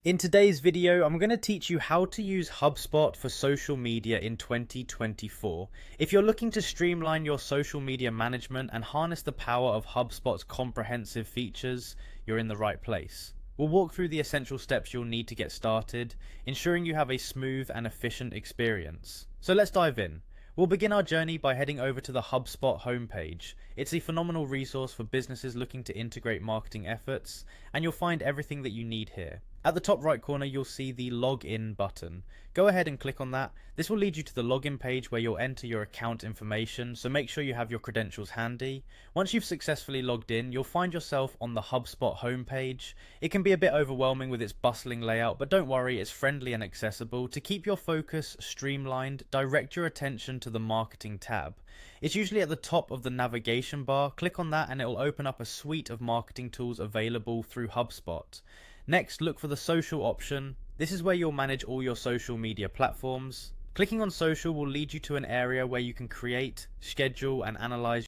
In today's video, I'm going to teach you how to use HubSpot for social media in 2024. If you're looking to streamline your social media management and harness the power of HubSpot's comprehensive features, you're in the right place. We'll walk through the essential steps you'll need to get started, ensuring you have a smooth and efficient experience. So let's dive in. We'll begin our journey by heading over to the HubSpot homepage. It's a phenomenal resource for businesses looking to integrate marketing efforts, and you'll find everything that you need here. At the top right corner, you'll see the Login button. Go ahead and click on that. This will lead you to the login page where you'll enter your account information, so make sure you have your credentials handy. Once you've successfully logged in, you'll find yourself on the HubSpot homepage. It can be a bit overwhelming with its bustling layout, but don't worry, it's friendly and accessible. To keep your focus streamlined, direct your attention to the Marketing tab. It's usually at the top of the navigation bar. Click on that and it will open up a suite of marketing tools available through HubSpot. Next, look for the social option. This is where you'll manage all your social media platforms. Clicking on social will lead you to an area where you can create, schedule, and analyze